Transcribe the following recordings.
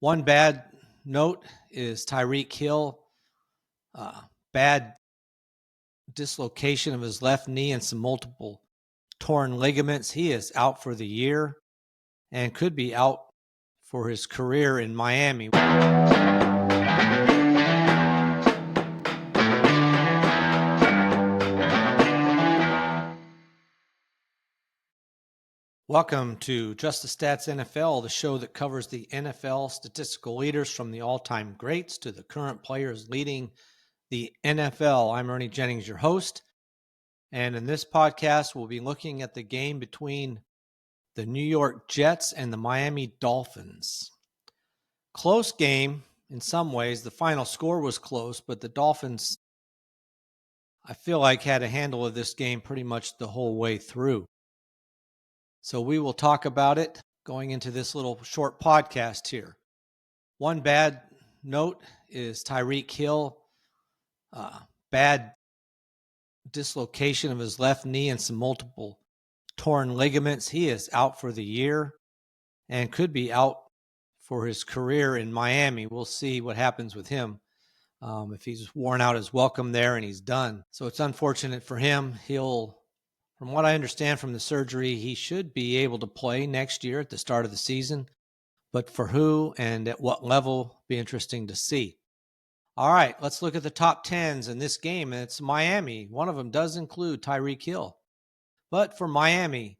One bad note is Tyreek Hill, bad dislocation of his left knee and some multiple torn ligaments. He is out for the year and could be out for his career in Miami. Welcome to Just the Stats NFL, the show that covers the NFL statistical leaders from the all-time greats to the current players leading the NFL. I'm Ernie Jennings, your host. And in this podcast, we'll be looking at the game between the New York Jets and the Miami Dolphins. Close game in some ways. The final score was close, but the Dolphins, I feel like, had a handle of this game pretty much the whole way through. So we will talk about it going into this little short podcast here. One bad note is Tyreek Hill, bad dislocation of his left knee and some multiple torn ligaments. He is out for the year and could be out for his career in Miami. We'll see what happens with him. If he's worn out his welcome there and he's done. So it's unfortunate for him. From what I understand from the surgery, he should be able to play next year at the start of the season. But for who and at what level, be interesting to see. All right, let's look at the top 10s in this game. And it's Miami. One of them does include Tyreek Hill. But for Miami,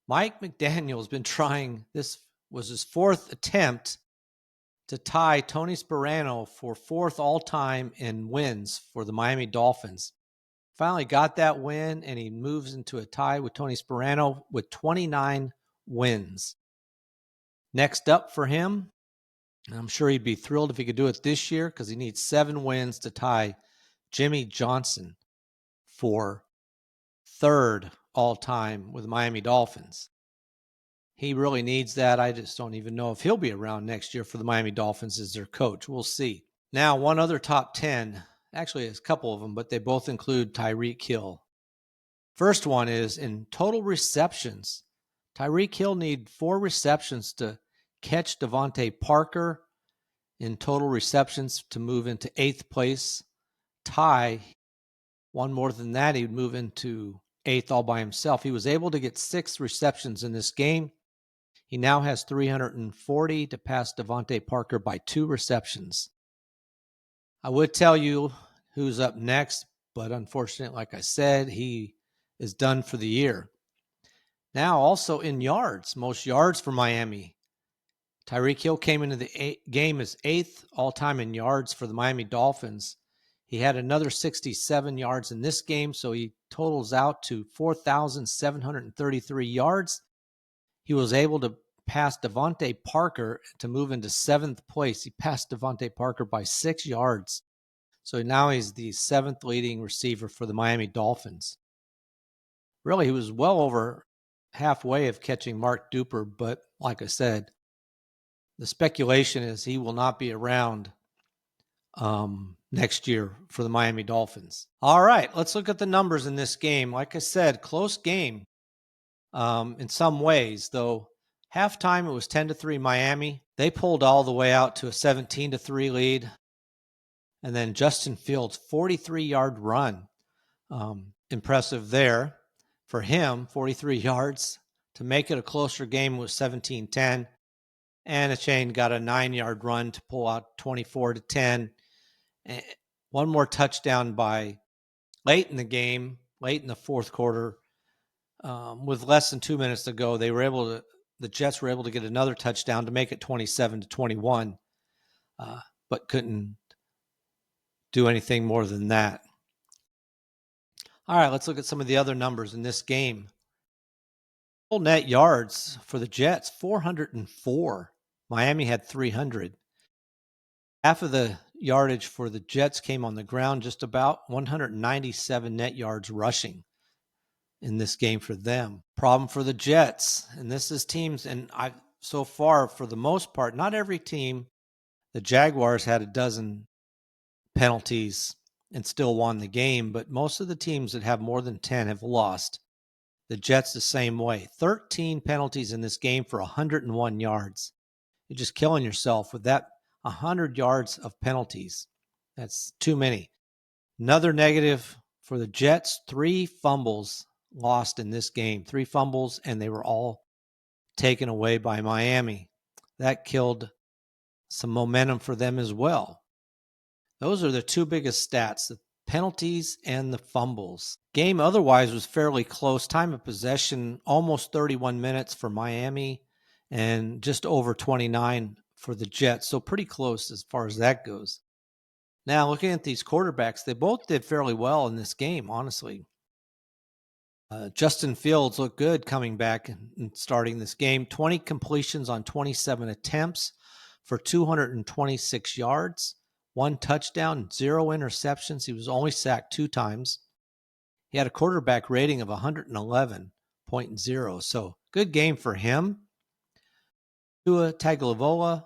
Mike McDaniel has been trying. This was his fourth attempt to tie Tony Sparano for fourth all-time in wins for the Miami Dolphins. Finally got that win, and he moves into a tie with Tony Sparano with 29 wins. Next up for him, and I'm sure he'd be thrilled if he could do it this year because he needs 7 wins to tie Jimmy Johnson for third all-time with the Miami Dolphins. He really needs that. I just don't even know if he'll be around next year for the Miami Dolphins as their coach. We'll see. Now, one other top 10. Actually, there's a couple of them, but they both include Tyreek Hill. First one is in total receptions. Tyreek Hill needs 4 receptions to catch Devontae Parker in total receptions to move into 8th place. Ty, one more than that, he would move into 8th all by himself. He was able to get 6 receptions in this game. He now has 340 to pass Devontae Parker by 2 receptions. I would tell you who's up next, but unfortunately, like I said, he is done for the year. Now, also in yards, most yards for Miami. Tyreek Hill came into the game as 8th all-time in yards for the Miami Dolphins. He had another 67 yards in this game, so he totals out to 4,733 yards. He was able to pass Devontae Parker to move into 7th place. He passed Devontae Parker by 6 yards. So now he's the 7th leading receiver for the Miami Dolphins. Really, he was well over halfway of catching Mark Duper, but like I said, the speculation is he will not be around next year for the Miami Dolphins. All right, let's look at the numbers in this game. Like I said, close game in some ways, though. Halftime, it was 10-3 Miami. They pulled all the way out to a 17-3 lead. And then Justin Fields, 43-yard run. Impressive there for him, 43 yards. To make it a closer game was 17-10. And Achane got a 9-yard run to pull out 24-10. One more touchdown by late in the game, late in the fourth quarter. With less than 2 minutes to go, the Jets were able to get another touchdown to make it 27-21, but couldn't do anything more than that. All right, let's look at some of the other numbers in this game. Full net yards for the Jets, 404. Miami had 300. Half of the yardage for the Jets came on the ground, just about 197 net yards rushing in this game for them. Problem for the Jets, and this is teams, and so far, for the most part, not every team, the Jaguars had a dozen penalties and still won the game, but most of the teams that have more than 10 have lost. The Jets the same way. 13 penalties in this game for 101 yards. You're just killing yourself with that 100 yards of penalties. That's too many. Another negative for the Jets, 3 fumbles lost in this game. 3 fumbles, and they were all taken away by Miami. That killed some momentum for them as well. Those are the 2 biggest stats, the penalties and the fumbles. Game otherwise was fairly close. Time of possession, almost 31 minutes for Miami and just over 29 for the Jets. So pretty close as far as that goes. Now, looking at these quarterbacks, they both did fairly well in this game, honestly. Justin Fields looked good coming back and starting this game. 20 completions on 27 attempts for 226 yards, 1 touchdown, 0 interceptions. He was only sacked 2 times. He had a quarterback rating of 111.0, so good game for him. Tagovailoa,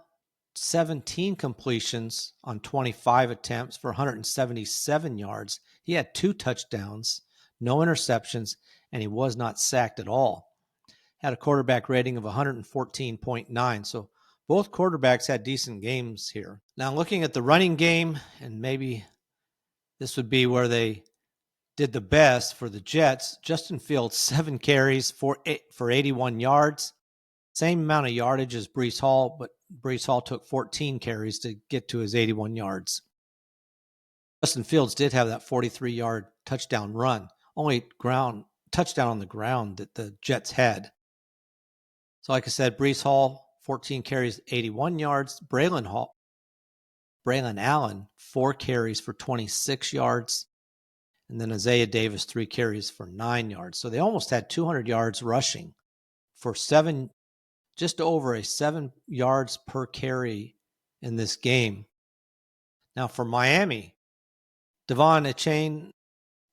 17 completions on 25 attempts for 177 yards. He had 2 touchdowns, no interceptions, and he was not sacked at all. Had a quarterback rating of 114.9. So both quarterbacks had decent games here. Now looking at the running game, and maybe this would be where they did the best for the Jets. Justin Fields, 7 carries for 81 yards. Same amount of yardage as Breece Hall, but Breece Hall took 14 carries to get to his 81 yards. Justin Fields did have that 43-yard touchdown run. Only touchdown on the ground that the Jets had. So like I said, Breece Hall, 14 carries, 81 yards. Braylon Allen, 4 carries for 26 yards. And then Isaiah Davis, 3 carries for 9 yards. So they almost had 200 yards rushing for just over 7 yards per carry in this game. Now for Miami, Devon Achane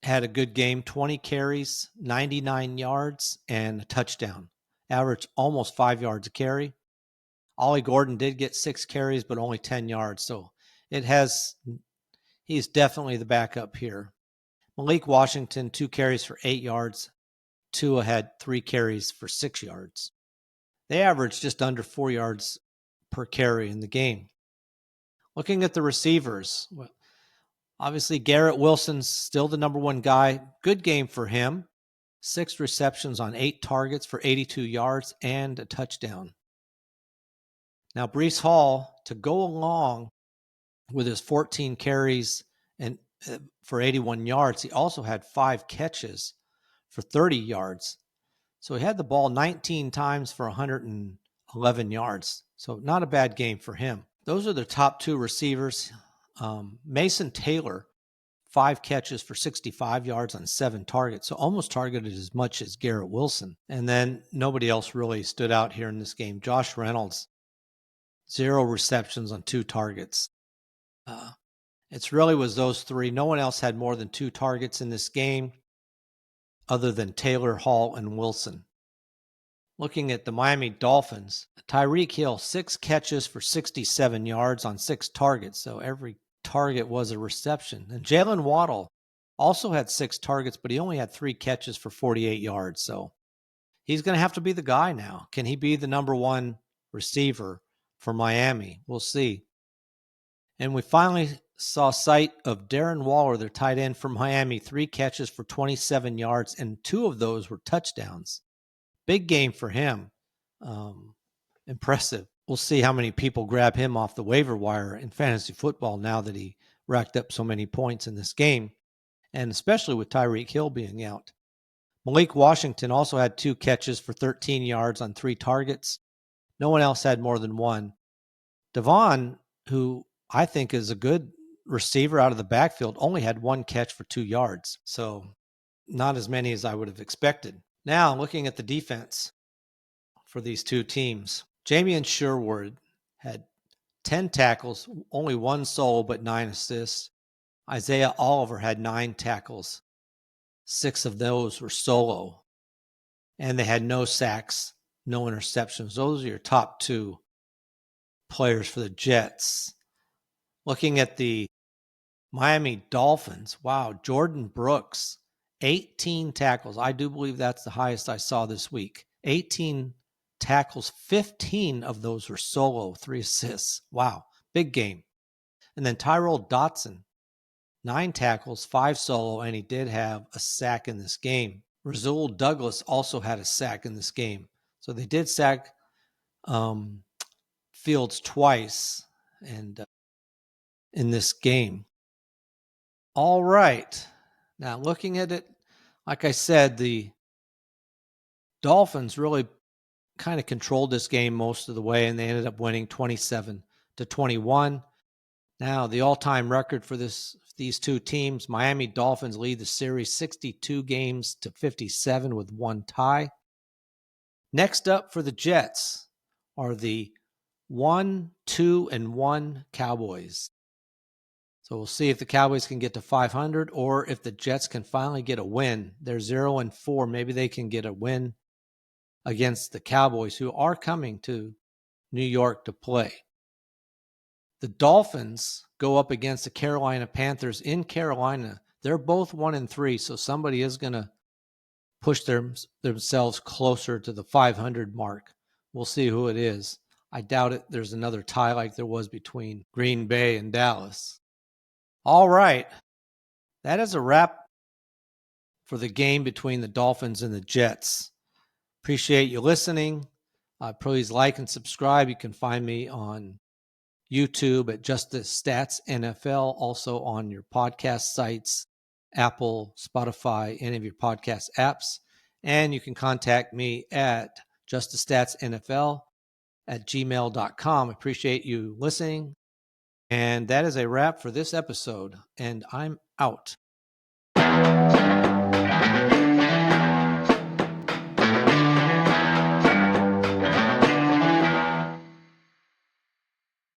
had a good game, 20 carries, 99 yards, and a touchdown. Averaged almost 5 yards a carry. Ollie Gordon did get 6 carries, but only 10 yards. So he's definitely the backup here. Malik Washington, 2 carries for 8 yards. Tua had 3 carries for 6 yards. They averaged just under 4 yards per carry in the game. Looking at the receivers, well, obviously Garrett Wilson's still the number 1 guy. Good game for him. 6 receptions on 8 targets for 82 yards and a touchdown. Now, Breece Hall, to go along with his 14 carries and for 81 yards, he also had 5 catches for 30 yards. So he had the ball 19 times for 111 yards. So not a bad game for him. Those are the top 2 receivers. Mason Taylor, 5 catches for 65 yards on 7 targets. So almost targeted as much as Garrett Wilson. And then nobody else really stood out here in this game. Josh Reynolds, 0 receptions on 2 targets. It really was those 3. No one else had more than 2 targets in this game other than Taylor, Hall, and Wilson. Looking at the Miami Dolphins, Tyreek Hill, 6 catches for 67 yards on 6 targets. So every target was a reception. And Jalen Waddle also had 6 targets, but he only had 3 catches for 48 yards. So he's going to have to be the guy now. Can he be the number 1 receiver for Miami? We'll see. And we finally saw sight of Darren Waller, their tight end from Miami, 3 catches for 27 yards, and 2 of those were touchdowns. Big game for him. Impressive. We'll see how many people grab him off the waiver wire in fantasy football now that he racked up so many points in this game, and especially with Tyreek Hill being out. Malik Washington also had 2 catches for 13 yards on 3 targets. No one else had more than 1. Devon, who I think is a good receiver out of the backfield, only had 1 catch for 2 yards. So not as many as I would have expected. Now, looking at the defense for these 2 teams, Jamie Sherwood had 10 tackles, only 1 solo, but 9 assists. Isaiah Oliver had 9 tackles. 6 of those were solo. And they had no sacks, no interceptions. Those are your top 2 players for the Jets. Looking at the Miami Dolphins, wow, Jordan Brooks, 18 tackles. I do believe that's the highest I saw this week. 18 tackles. 15 of those were solo, 3 assists. Wow, big game. And then Tyrell Dotson, 9 tackles, 5 solo, and he did have a sack in this game. Rasul Douglas also had a sack in this game. So they did sack Fields twice and in this game. All right. Now looking at it, like I said, the Dolphins really kind of controlled this game most of the way, and they ended up winning 27-21. Now, the all-time record for these two teams, Miami Dolphins lead the series 62 games to 57 with 1 tie. Next up for the Jets are the 1-2-1 Cowboys. So we'll see if the Cowboys can get to 500 or if the Jets can finally get a win. They're 0-4. Maybe they can get a win against the Cowboys, who are coming to New York to play. The Dolphins go up against the Carolina Panthers in Carolina. They're both 1-3, so somebody is going to push themselves closer to the 500 mark. We'll see who it is. I doubt it. There's another tie like there was between Green Bay and Dallas. All right. That is a wrap for the game between the Dolphins and the Jets. Appreciate you listening. Please like and subscribe. You can find me on YouTube at Just the Stats NFL, also on your podcast sites, Apple, Spotify, any of your podcast apps. And you can contact me at justthestatsnfl@gmail.com. Appreciate you listening. And that is a wrap for this episode, and I'm out.